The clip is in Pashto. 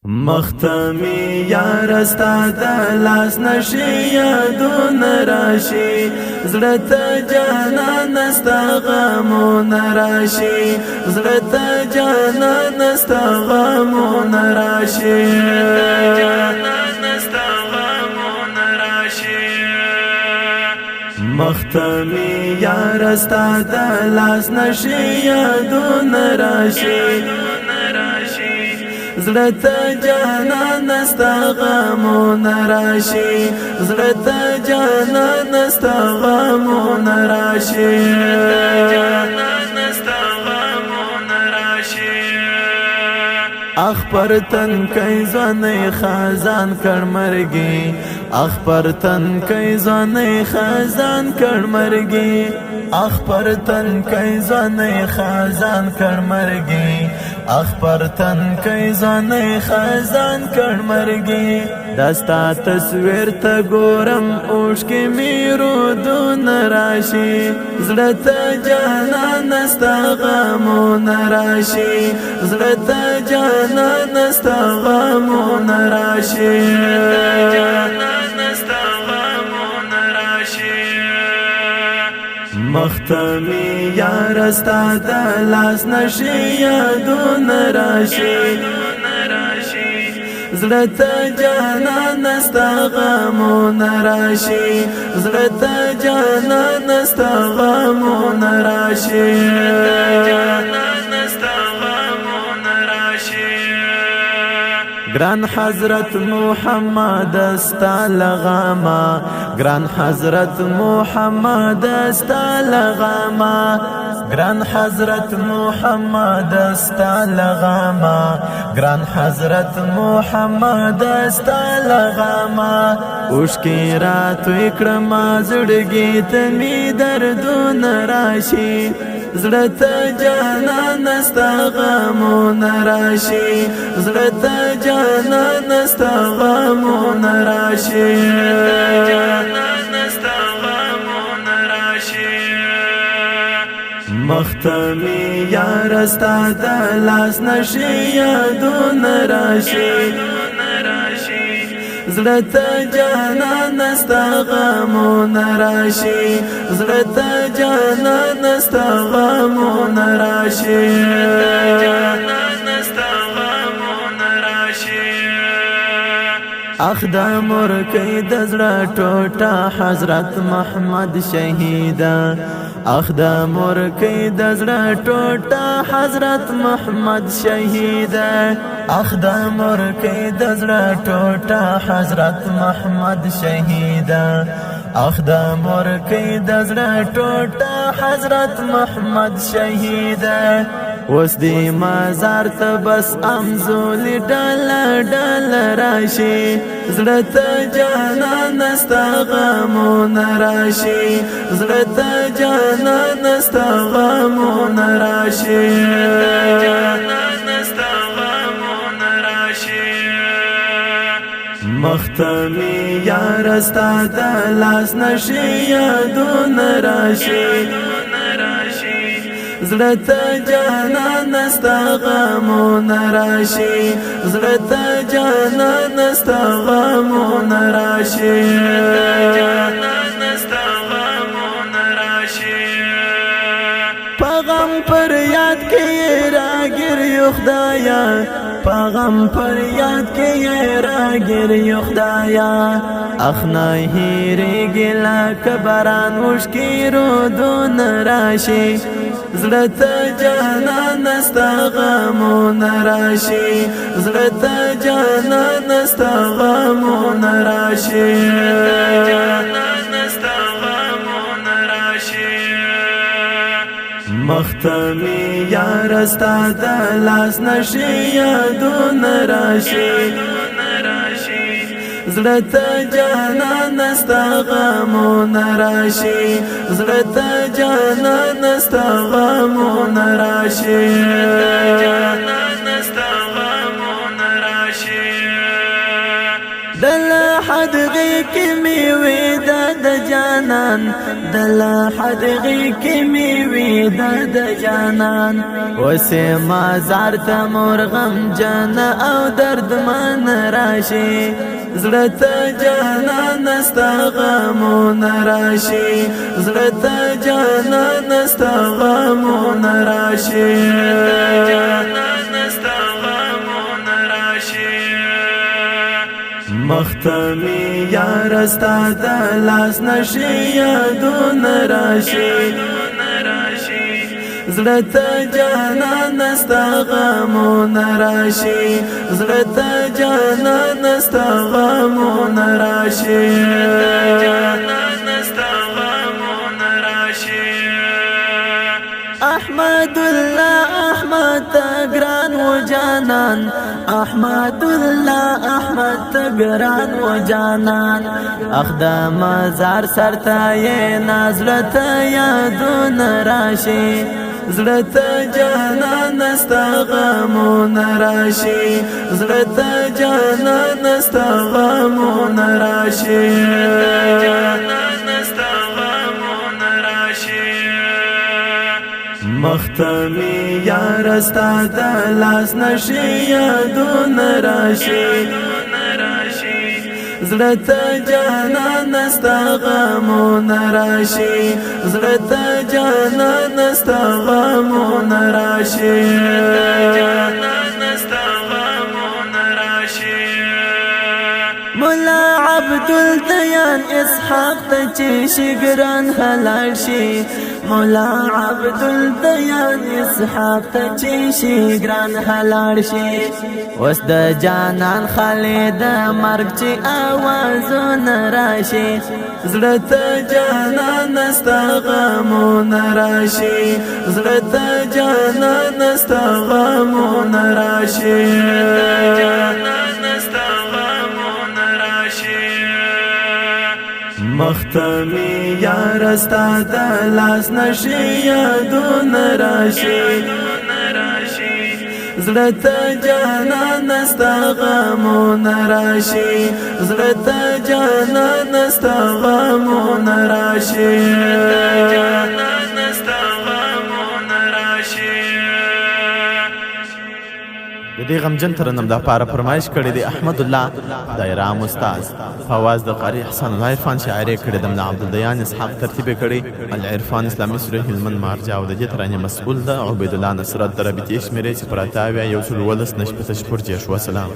مختمی یار استا د لاس نشي یادون راشي زړه ته جانان استا غمون راشي زړه ته جانان استا غمون راشي مختمی یار استا د لاس نشي یادون راشي زړه ته جانان استا غمون راشي زړه ته جانان استا غمون راشي اخ پر تن کای ځانې خزان کړ مرګي اخ پر تن کای ځانې خزان کړ مرګي اخ پر تن کای ځانې خزان کړ مرګي اخ پر تن کای ځانې خزان کړ مرګي دستا تصویر ته ګورم اوښ کې میرو دون راشي زړه ته جانان استا غمون راشي زړه ته جانان استا غمون راشي مختمی یار استا د لاس نشي یادون راشي زړه ته جانان استا غمون راشي زړه ته جانان استا غمون راشي گران حضرت محمد استا لغاما گران حضرت محمد استا لغاما گران حضرت محمد استا لغاما گران حضرت محمد استا لغاما اوښ کې راتوی کړم زړګي ته می دردون راشي زړه ته جانان استا غمون راشي زړه ته جانان استا غمون راشي مختمی یار استا د لاس نشي یادون راشي زړه ته جانان استا غمون راشي زړه ته جانان استا غمون راشي اخ د مرکې د زړه ټوټه حضرت محمد شهیدا اخ د مرکې د زړه ټوټه حضرت محمد شهیدا اخ د مرکې د زړه ټوټه حضرت محمد شهیدا اخ د مرکې د زړه ټوټه حضرت محمد شهیدا اوس دې مزار ته بس امزول ډله ډله راشي زړه ته جانان استا غمون راشي زړه ته جانان استا غمون راشي مختمی یار استا د لاس نشي یادون راشي زړه ته جانان استا غمون راشي زړه ته جانان استا غمون راشي پیغام پر یاد کې راګر یو خدایا پیغام پر یاد کې راګر یو خدایا اخ نه هېرېږي لکه باران اوښکې رودون راشي زړه ته جانان استا غمون راشي زړه ته جانان استا غمون راشي مختمی یار استا د لاس نشي یادون راشي زړه ته جانان استا غمون راشي زړه ته جانان استا غمون راشي دل حدغی کی میوی د جانان دل حدغی کی میوی د جانان وسی مازار ته مرغم جان او درد من راشي زړه ته جانان ستا غمون راشي زړه ته جانان ستا غمون راشي مختمی یار ستا د لاس نشي یادون راشي زړه ته جانان ستا غمون راشي زړه ته جانان ستا غمون راشي احمد الله احمد تگران و جانان احمد الله احمد تگران و جانان اخدام زار سرتا یہ نازلت یادون راشي زړه ته جانان ستا غمون راشي زړه ته جانان ستا غمون راشي مختمی یار ستا د لاس نشي یادون راشي زړه ته جانان ستا غمون راشي زړه ته جانان ستا غمون راشي مولا عبدالدیان اسحاق ته چې شګران حلال شي مولا عبدالدیان اسحاق ته چې شګران حلال شي اوس د جانان خالد مرګ چې آوازونه راشي زړه ته جانان ستا غمون راشي زړه ته جانان ستا غمون راشي مختمی یار ستا د لاس نشي یادون راشي زړه ته جانان ستا غمون راشي زړه ته جانان ستا غمون راشي د دې غمجن ترنم د پاره فرمایش کړی دی احمد الله دایرام استاد فواز د قاری حسن الله عرفان شاعري کړی د عبدالدیان اسحاق ترتیب کړی العرفان اسلامي سورې هلمند مارجا او د دې ترانه مسؤل د عبید الله نصرت دربیتي شمیرې چې پراتاوی یو څل ولس نشپته شپور جوړ سلام